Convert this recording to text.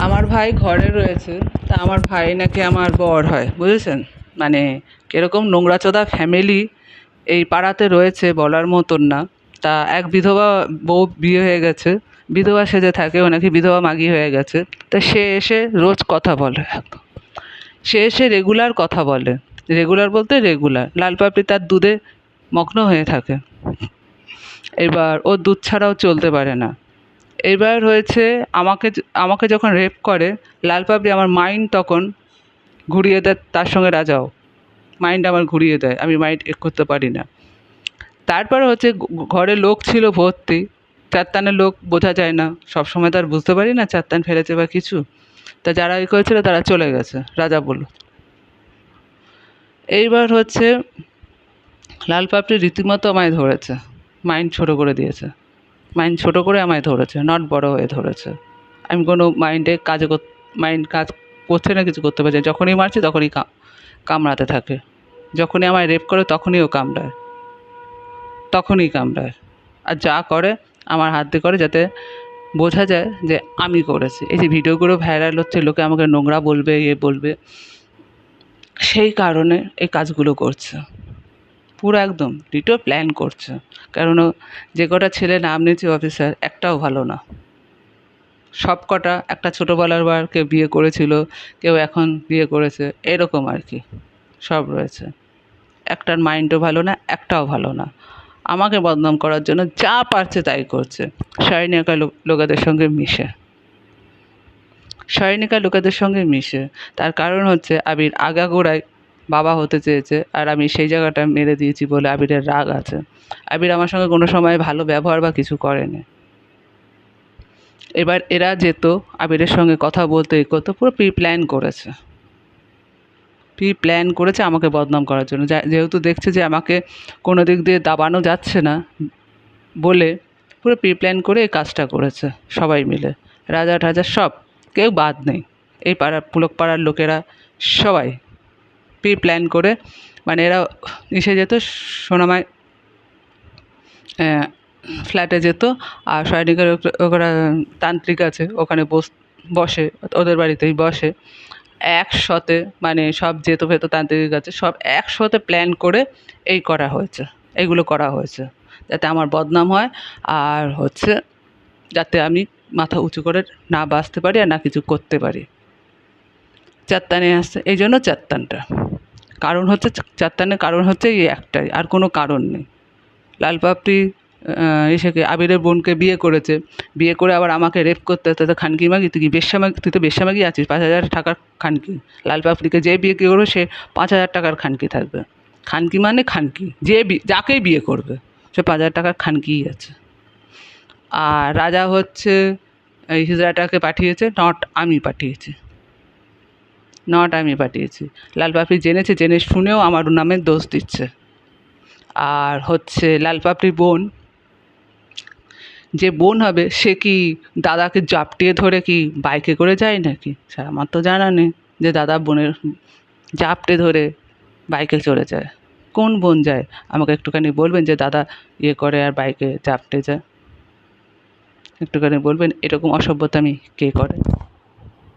আমার ভাই ঘরে রয়েছে, তা আমার ভাই নাকি আমার বর হয়, বুঝেছেন? মানে কিরকম নোংরাচোদা ফ্যামিলি এই পাড়াতে রয়েছে বলার মতন না। তা এক বিধবা বউ বিয়ে হয়ে গেছে, বিধবা সেজে থাকে, ও নাকি বিধবা মাগি হয়ে গেছে। তা সে এসে রোজ কথা বলে, সে এসে রেগুলার কথা বলে, রেগুলার বলতে রেগুলার লাল পাপড়ি তার দুধে মগ্ন হয়ে থাকে। এবার ও দুধ ছাড়াও চলতে পারে না। এবার হয়েছে আমাকে যখন রেপ করে লাল পাপড়ি, আমার মাইন্ড তখন ঘুরিয়ে দেয়, তার সঙ্গে রাজাও মাইন্ড আমার ঘুরিয়ে দেয়, আমি মাইন্ড করতে পারি না। তারপর হচ্ছে ঘরে লোক ছিল ভর্তি, চারতানের লোক বোঝা যায় না, সবসময় তো আর বুঝতে পারি না চারতান ফেলেছে বা কিছু। তা যারা করেছিল তারা চলে গেছে, রাজা বলল। এইবার হচ্ছে লাল পাপড়ি রীতিমতো আমায় ধরেছে, মাইন্ড ছোট করে দিয়েছে, মাইন্ড ছোট করে আমায় ধরেছে, নট বড় হয়ে ধরেছে। আমি কোনো মাইন্ড কাজ করছে না, কিছু করতে পারছি না। যখনই মারছি তখনই কামড়াতে থাকে, যখনই আমায় রেপ করে তখনই ও কামড়ায়, তখনই কামড়ায়। আর যা করে আমার হাত দিয়ে করে, যাতে বোঝা যায় যে আমি করেছি। এই যে ভিডিওগুলো ভাইরাল হচ্ছে, লোকে আমাকে নোংরা বলবে, বলবে, সেই কারণে এই কাজগুলো করছে। পুরো একদম ডিটো প্ল্যান করছে। কারণ যে কটা ছেলে নাম নিয়েছে অফিসার, একটাও ভালো না। সব কটা একটা ছোটোবেলার বার কেউ বিয়ে করেছিল, কেউ এখন বিয়ে করেছে, এরকম আর কি সব রয়েছে। একটার মাইন্ডও ভালো না, একটাও ভালো না। আমাকে বদনাম করার জন্য যা পারছে তাই করছে। শারীনিকা লোকেদের সঙ্গে মিশে, শারীনিকা লোকেদের সঙ্গে মিশে। তার কারণ হচ্ছে আবির আগাগোড়ায় বাবা হতে চেয়েছে, আর আমি সেই জায়গাটা মেরে দিয়েছি বলে আবিরের রাগ আছে। আবির আমার সঙ্গে কোনো সময় ভালো ব্যবহার বা কিছু করেনি। এবার এরা যেত আবিরের সঙ্গে কথা বলতে, করতো, পুরো প্ল্যান করেছে, প্ল্যান করেছে আমাকে বদনাম করার জন্য। যেহেতু দেখছে যে আমাকে কোনো দিক দিয়ে দাবানো যাচ্ছে না বলে, পুরো প্ল্যান করে এই কাজটা করেছে সবাই মিলে, রাজা ঠাজা সব, কেউ বাদ নেই। এই পুলক পাড়ার লোকেরা সবাই প্ল্যান করে, মানে এরা এসে যেত সোনামায় ফ্ল্যাটে যেত, আর শারীরিকের ওরা তান্ত্রিক আছে ওখানে বসে, ওদের বাড়িতেই বসে একসাথে, মানে সব যেত ভেতো তান্ত্রিক আছে, সব একসাথে প্ল্যান করে এইগুলো করা হয়েছে যাতে আমার বদনাম হয়, আর হচ্ছে যাতে আমি মাথা উঁচু করে না বাঁচতে পারি আর না কিছু করতে পারি। চারতানে আসছে এই জন্য চারতানটা, কারণ হচ্ছে চারতানের কারণ হচ্ছে এই একটাই, আর কোনো কারণ নেই। লাল পাপড়ি এসেকে আবিরের বোনকে বিয়ে করেছে, বিয়ে করে আবার আমাকে রেপ করতে, তো খানকি মাগি, তুই কি বেশ্যামাগি? তুই তো বেশ্যামাগি আছিস, 5,000 টাকার খানকি। লাল পাপড়িকে যে বিয়ে করবে সে 5,000 টাকার খানকি থাকবে। খানকি মানে খানকি, যাকেই বিয়ে করবে সে 5,000 টাকার খানকিই আছে। আর রাজা হচ্ছে এই হিজড়াটাকে পাঠিয়েছে, নট আমি পাঠিয়েছি। লাল পাপড়ি জেনে শুনেও আমার নামে দোষ দিচ্ছে। আর হচ্ছে লাল পাপড়ির বোন, যে বোন হবে সে কি দাদাকে জাপটিয়ে ধরে কি বাইকে করে যায় নাকি? আমার তো জানা নেই যে দাদা বোনের জাপটে ধরে বাইকে চলে যায়। কোন বোন যায় আমাকে একটুখানি বলবেন, যে দাদা করে আর বাইকে জাপটে যায়? একটুখানি বলবেন এরকম অসভ্যতা আমি কে করে?